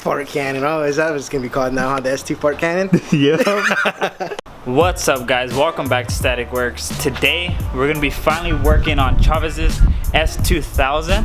fart cannon. Oh, is that what it's gonna be called now, huh? The S2 fart cannon? Yeah. What's up, guys? Welcome back to Static Works. Today, we're gonna be finally working on Chavez's S2000.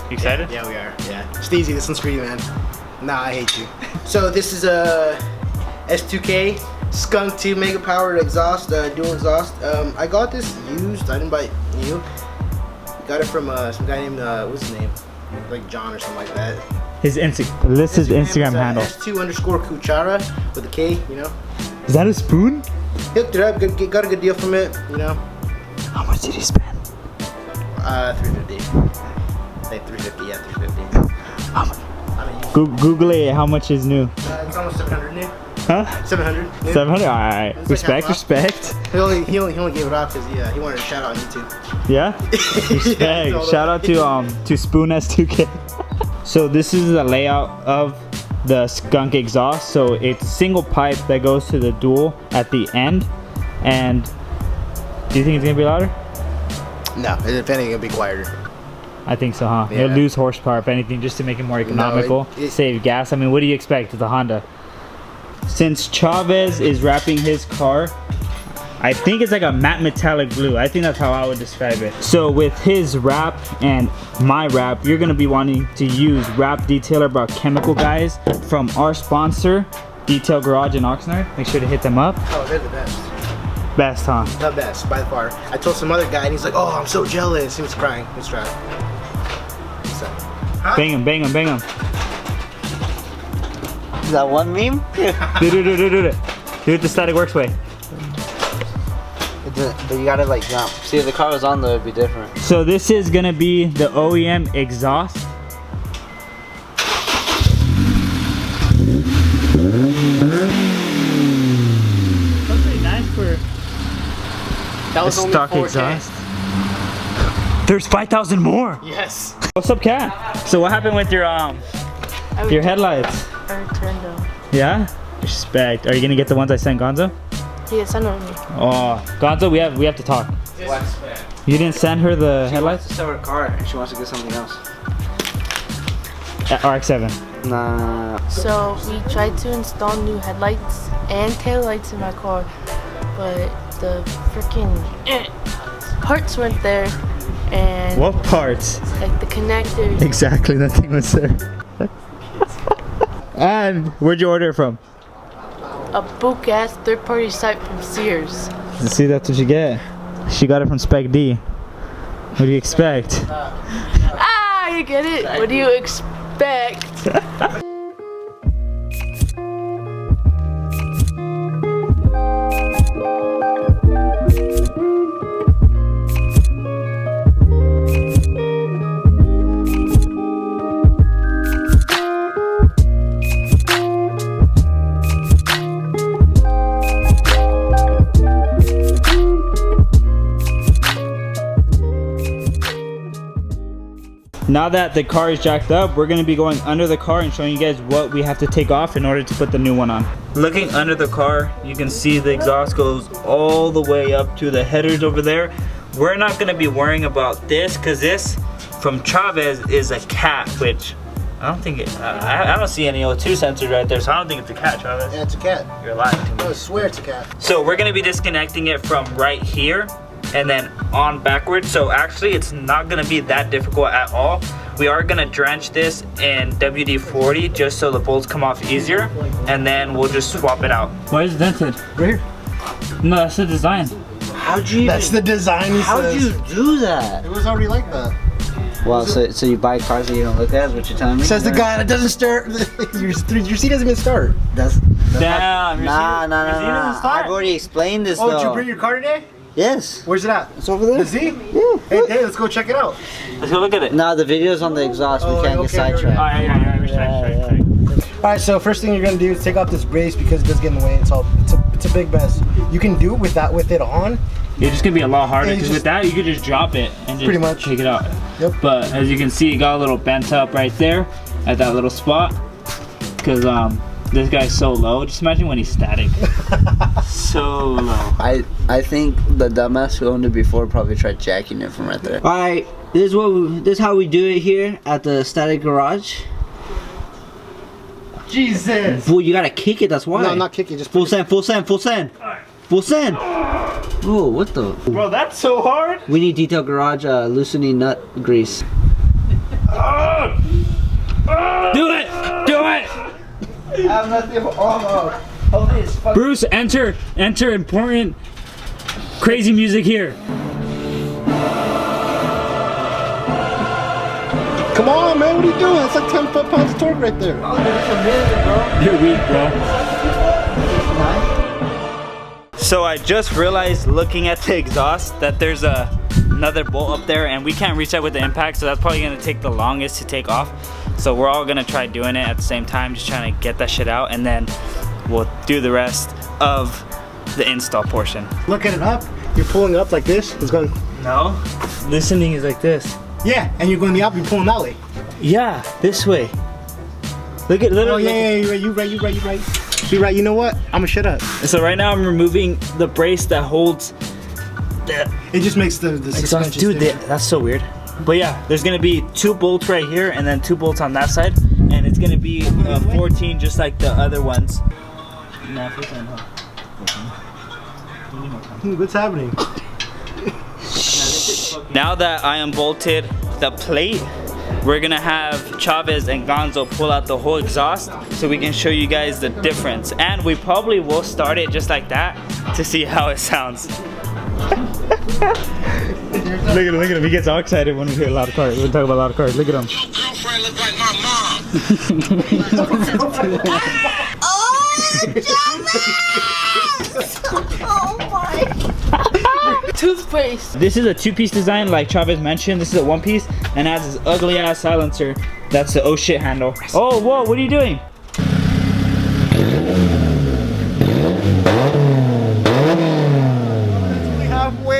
You excited? Yeah, we are. Yeah. Steezy, this one's for you, man. Nah, I hate you. So this is a S2K Skunk 2 MeganPower exhaust, dual exhaust. I got this used. I didn't buy it new. Got it from some guy named what's his name? Like John or something like that. His Instagram handle. S2_Kuchara with a K, you know. Is that a spoon? Hooked it up, got a good deal from it, you know. How much did he spend? 350. Like 350, yeah, 350. How much? Google it. How much is new? It's almost 700 new. Huh? 700. New. 700. All right. It's Respect, like respect. He only gave it off because he wanted a shout out on YouTube. Yeah. Respect. Yeah, totally. Shout out to Spoon S2K. So this is the layout of the Skunk exhaust. So it's single pipe that goes to the dual at the end. And do you think it's gonna be louder? No, if anything, it'll be quieter. I think so, huh? Yeah. It'll lose horsepower if anything, just to make it more economical, save gas. I mean, what do you expect? It's a Honda. Since Chavez is wrapping his car, I think it's like a matte metallic blue. I think that's how I would describe it. So with his wrap and my wrap, you're gonna be wanting to use Wrap Detailer by Chemical Guys from our sponsor, Detail Garage in Oxnard. Make sure to hit them up. Oh, they're the best. Best, huh? The best, by far. I told some other guy and he's like, oh, I'm so jealous. He was crying. Let's try it. Bang him, bang him, bang him. Is that one meme? Do it the Static Works way. But you gotta like jump. See, if the car was on there, it'd be different. So this is gonna be the OEM exhaust. That's pretty nice for That was only stock 4K. exhaust. There's 5,000 more. Yes. What's up, Kat? So what happened with your headlights? I returned them. Yeah? Respect. Are you gonna get the ones I sent Gonzo? Yeah, send them to me. Oh, Gonzo, we have to talk. What? You didn't send her the She headlights? wants to sell her car and she wants to get something else. RX-7. Nah. So we tried to install new headlights and taillights in my car, but the freaking parts weren't there. And What parts? like the connectors. Exactly, that thing was there. And where'd you order it from? A book ass third-party site from Sears. See, that's what you get. She got it from Spec D. What do you expect? Ah, you get it? What do you expect? Now that the car is jacked up, we're gonna be going under the car and showing you guys what we have to take off in order to put the new one on. Looking under the car, you can see the exhaust goes all the way up to the headers over there. We're not gonna be worrying about this because this from Chavez is a cat, which I don't think I don't see any O2 sensors right there, so I don't think it's a cat, Chavez. Yeah, it's a cat. You're lying to me. I swear it's a cat. So we're gonna be disconnecting it from right here and then on backwards. So actually it's not gonna be that difficult at all. We are gonna drench this in WD-40 just so the bolts come off easier, and then we'll just swap it out. Why is it dented? Right here. No, that's the design. How'd you? That's the design. How'd you do that? It was already like that. Well, so you buy cars that you don't look at? Is what you're telling me? Says the guy that doesn't start. your seat doesn't even start. That's Damn. Nah. I've already explained this Oh, though. did you bring your car today? Yes. Where's it at? It's over there. The Z? Yeah. Hey, let's go check it out. Let's go look at it. Nah, the video's on the exhaust. We can't get sidetracked. Alright, so first thing you're gonna do is take off this brace because it does get in the way. It's a big mess. You can do it with it on. It's just gonna be a lot harder Yeah, because just- with that you could just drop it and just Pretty much. take it out. Yep. But as you can see, it got a little bent up right there at that little spot because this guy's so low. Just imagine when he's static. So low. I think the dumbass who owned it before probably tried jacking it from right there. Alright, this is how we do it here at the Static Garage. Jesus. Fool, you gotta kick it, that's why. No, not kick it, just full send, full send, full send. Full send. Oh, what the? Bro, that's so hard. We need Detail Garage loosening nut grease. Do it! Do it! I have nothing. Hold this. Bruce, enter important crazy music here. Come on, man. What are you doing? That's like 10 foot-pounds of torque right there. You're weak, bro. So I just realized looking at the exhaust that there's another bolt up there and we can't reach that with the impact, so that's probably gonna take the longest to take off. So we're all gonna try doing it at the same time, just trying to get that shit out, and then we'll do the rest of the install portion. Looking it up, you're pulling up like this. It's going. No, listening is like this. Yeah, and you're going the opposite. You're pulling that way. Yeah, this way. Look at literally. Oh yeah, you're right. You're right. You know what? I'm gonna shut up. So right now I'm removing the brace that holds the It just makes the suspension. Dude, that's so weird. But yeah, there's gonna be 2 bolts right here and then 2 bolts on that side, and it's gonna be 14 just like the other ones. What's happening? Now that I unbolted the plate, we're gonna have Chavez and Gonzo pull out the whole exhaust so we can show you guys the difference. And we probably will start it just like that to see how it sounds. Look at him, he gets all excited when we hear a lot of cars. We're talking about a lot of cars. Look at him. Your girlfriend look like my mom. Oh my. Toothpaste. This is a 2-piece design like Chavez mentioned. This is a 1-piece and has this ugly ass silencer. That's the oh shit handle. Oh, whoa, what are you doing?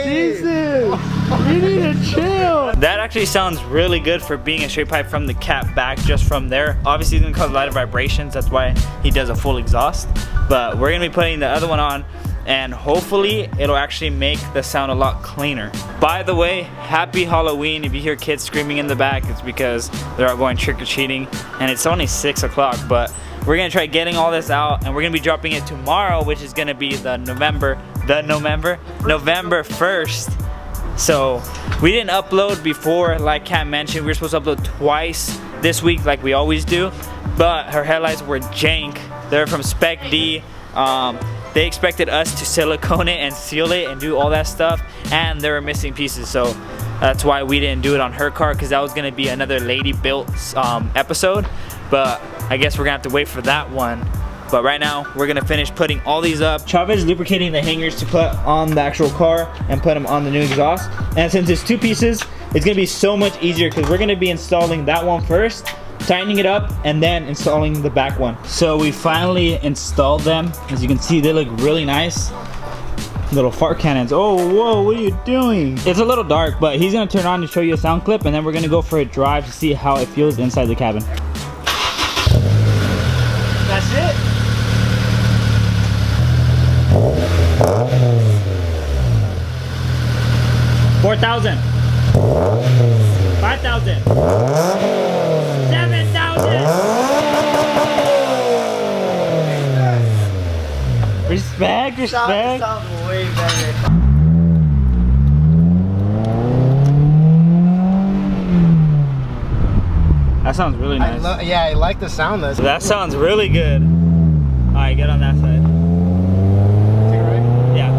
Jesus! You need to chill. That actually sounds really good for being a straight pipe from the cap back, just from there. Obviously it's gonna cause a lot of vibrations. That's why he does a full exhaust. But we're gonna be putting the other one on, and hopefully it'll actually make the sound a lot cleaner. By the way, happy Halloween. If you hear kids screaming in the back, it's because they're out going trick-or-treating, and it's only 6 o'clock, but we're gonna try getting all this out, and we're gonna be dropping it tomorrow, which is gonna be November 1st. So we didn't upload before, like Kat mentioned. We were supposed to upload twice this week like we always do, but her headlights were jank. They're from Spec D. They expected us to silicone it and seal it and do all that stuff, and there were missing pieces, so that's why we didn't do it on her car, because that was gonna be another lady built episode. But I guess we're gonna have to wait for that one. But right now, we're gonna finish putting all these up. Chavez is lubricating the hangers to put on the actual car and put them on the new exhaust. And since it's 2 pieces, it's gonna be so much easier because we're gonna be installing that one first, tightening it up, and then installing the back one. So we finally installed them. As you can see, they look really nice. Little fart cannons. Oh, whoa, what are you doing? It's a little dark, but he's gonna turn on to show you a sound clip, and then we're gonna go for a drive to see how it feels inside the cabin. That's it. 4,000. 5,000. 7,000. Respect, respect. Sounds way better. That sounds really nice. Yeah, I like the sound. So that sounds really good. All right, get on that side. Take it right? Yeah.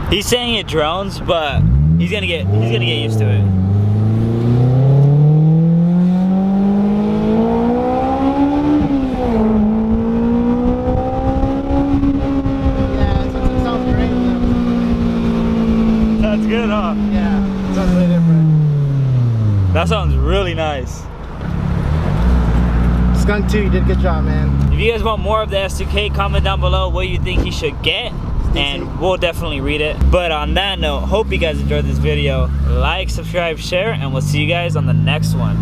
He's saying it drones, but he's gonna get used to it. Yeah, it sounds great. That's good, huh? Yeah, it sounds really different. That sounds really nice. Skunk 2, you did a good job, man. If you guys want more of the S2K, comment down below what you think he should get, and we'll definitely read it. But on that note, hope you guys enjoyed this video. Like, subscribe, share, and we'll see you guys on the next one.